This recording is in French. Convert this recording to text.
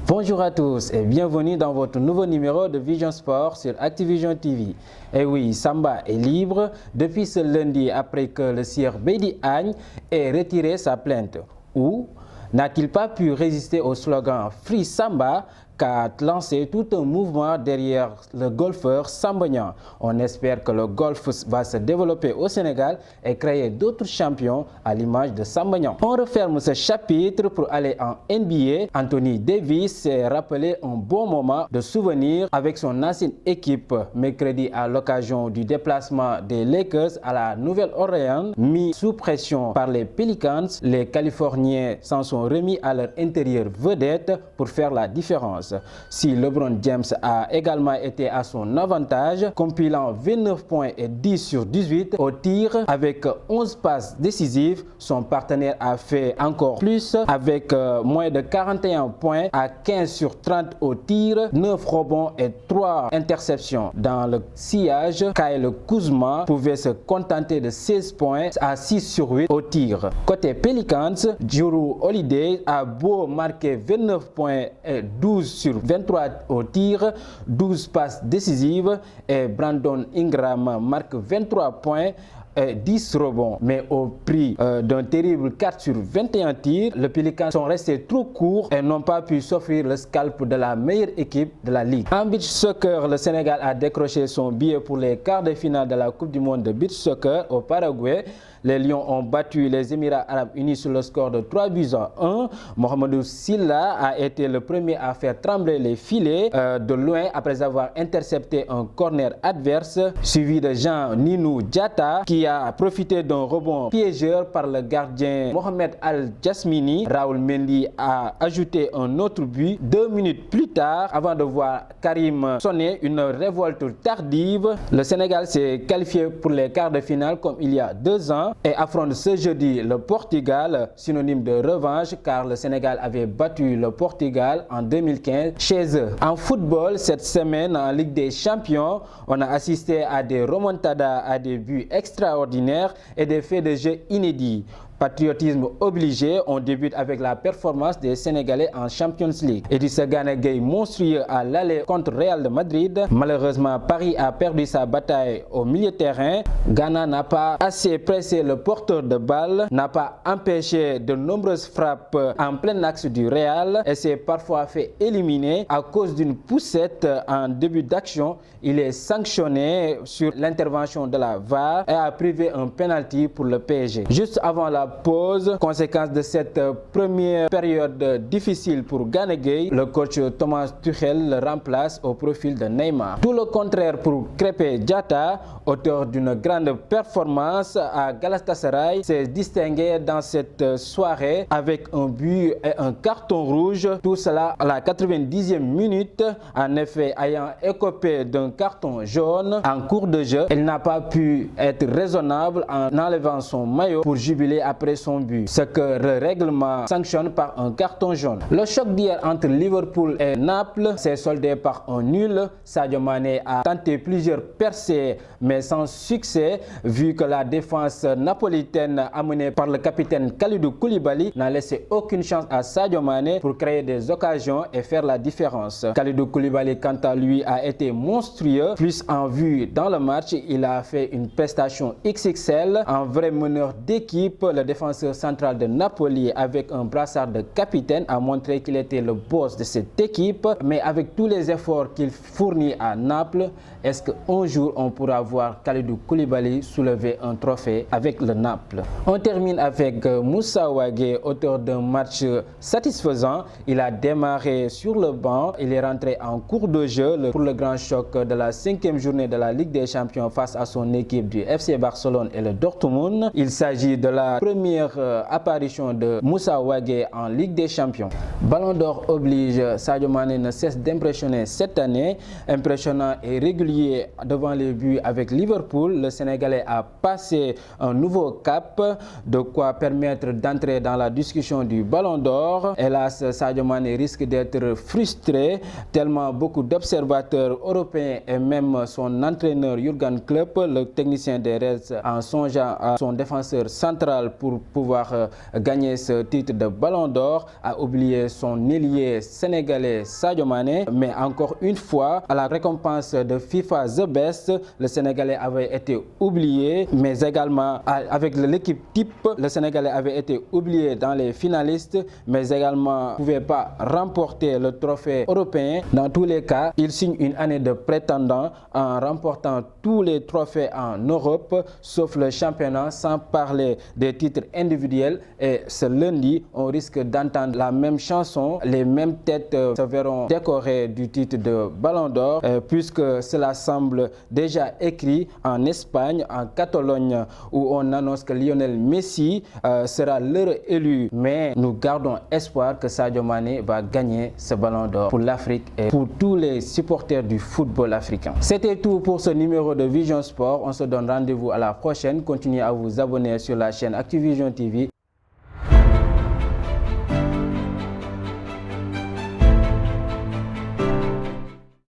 Bonjour à tous et bienvenue dans votre nouveau numéro de Vision Sport sur Activision TV. Et oui, Samba est libre depuis ce lundi après que le sieur Bédi Agne ait retiré sa plainte. Ou n'a-t-il pas pu résister au slogan Free Samba qu'a lancé tout un mouvement derrière le golfeur Sambagnan? On espère que le golf va se développer au Sénégal et créer d'autres champions à l'image de Sambagnan. On referme ce chapitre pour aller en NBA. Anthony Davis s'est rappelé un bon moment de souvenir avec son ancienne équipe mercredi à l'occasion du déplacement des Lakers à la Nouvelle-Orléans. Mis sous pression par les Pelicans, les Californiens s'en sont remis à leur intérieur vedette pour faire la différence. Si LeBron James a également été à son avantage, compilant 29 points et 10 sur 18 au tir avec 11 passes décisives, son partenaire a fait encore plus avec moins de 41 points à 15 sur 30 au tir, 9 rebonds et 3 interceptions. Dans le sillage, Kyle Kuzma pouvait se contenter de 16 points à 6 sur 8 au tir. Côté Pelicans, Jrue Holiday a beau marquer 29 points et 12 sur 23 au tir, 12 passes décisives et Brandon Ingram marque 23 points et 10 rebonds. Mais au prix d'un terrible 4 sur 21 tirs, les Pelicans sont restés trop courts et n'ont pas pu s'offrir le scalp de la meilleure équipe de la ligue. En beach soccer, le Sénégal a décroché son billet pour les quarts de finale de la Coupe du monde de beach soccer au Paraguay. Les Lions ont battu les Émirats arabes unis sur le score de 3-1. Mohamedou Sylla a été le premier à faire trembler les filets de loin après avoir intercepté un corner adverse, suivi de Jean-Ninou Diatta qui a profité d'un rebond piégeur par le gardien Mohamed Al-Jasmini. Raoul Mendy a ajouté un autre but 2 minutes plus tard avant de voir Karim sonner une révolte tardive. Le Sénégal s'est qualifié pour les quarts de finale comme il y a 2 ans et affronte ce jeudi le Portugal, synonyme de revanche car le Sénégal avait battu le Portugal en 2015 chez eux. En football, cette semaine en Ligue des Champions, on a assisté à des remontadas, à des buts extraordinaires et des faits de jeu inédits. Patriotisme obligé, on débute avec la performance des Sénégalais en Champions League. Idrissa Gana Gueye monstrueux à l'aller contre Real de Madrid. Malheureusement, Paris a perdu sa bataille au milieu de terrain. Ghana n'a pas assez pressé le porteur de balle, n'a pas empêché de nombreuses frappes en plein axe du Real et s'est parfois fait éliminer à cause d'une poussette en début d'action. Il est sanctionné sur l'intervention de la VAR et a privé un penalty pour le PSG. Juste avant la pause, conséquence de cette première période difficile pour Gana Gueye, le coach Thomas Tuchel le remplace au profil de Neymar. Tout le contraire pour Krépin Diatta, auteur d'une grande performance à Galatasaray, s'est distingué dans cette soirée avec un but et un carton rouge. Tout cela à la 90e minute. En effet, ayant écopé d'un carton jaune en cours de jeu, il n'a pas pu être raisonnable en enlevant son maillot pour jubiler après son but, ce que le règlement sanctionne par un carton jaune. Le choc d'hier entre Liverpool et Naples s'est soldé par un nul. Sadio Mané a tenté plusieurs percées mais sans succès vu que la défense napolitaine amenée par le capitaine Kalidou Koulibaly n'a laissé aucune chance à Sadio Mané pour créer des occasions et faire la différence. Kalidou Koulibaly quant à lui a été monstrueux, plus en vue dans le match, il a fait une prestation XXL, un vrai meneur d'équipe. Le défenseur central de Napoli avec un brassard de capitaine a montré qu'il était le boss de cette équipe, mais avec tous les efforts qu'il fournit à Naples, est-ce qu'un jour on pourra voir Kalidou Koulibaly soulever un trophée avec le Naples? On termine avec Moussa Wagué, auteur d'un match satisfaisant. Il a démarré sur le banc, il est rentré en cours de jeu pour le grand choc de la 5e journée de la Ligue des Champions face à son équipe du FC Barcelone et le Dortmund. Il s'agit de la première apparition de Moussa Wagué en Ligue des Champions. Ballon d'or oblige, Sadio Mané ne cesse d'impressionner cette année. Impressionnant et régulier devant les buts avec Liverpool, le Sénégalais a passé un nouveau cap, de quoi permettre d'entrer dans la discussion du Ballon d'or. Hélas, Sadio Mané risque d'être frustré tellement beaucoup d'observateurs européens et même son entraîneur Jürgen Klopp, le technicien des Reds, en songeant à son défenseur central pour pour pouvoir gagner ce titre de Ballon d'Or, a oublié son ailier sénégalais Sadio Mané. Mais encore une fois, à la récompense de FIFA The Best, le Sénégalais avait été oublié, mais également avec l'équipe type, le Sénégalais avait été oublié dans les finalistes, mais également ne pouvait pas remporter le trophée européen. Dans tous les cas, il signe une année de prétendant en remportant tous les trophées en Europe, sauf le championnat, sans parler des titres individuels. Et ce lundi, on risque d'entendre la même chanson. Les mêmes têtes se verront décorées du titre de Ballon d'Or, puisque cela semble déjà écrit en Espagne, en Catalogne, où on annonce que Lionel Messi sera l'heure élu. Mais nous gardons espoir que Sadio Mané va gagner ce Ballon d'Or pour l'Afrique et pour tous les supporters du football africain. C'était tout pour ce numéro de Vision Sport. On se donne rendez-vous à la prochaine. Continuez à vous abonner sur la chaîne Activision TV.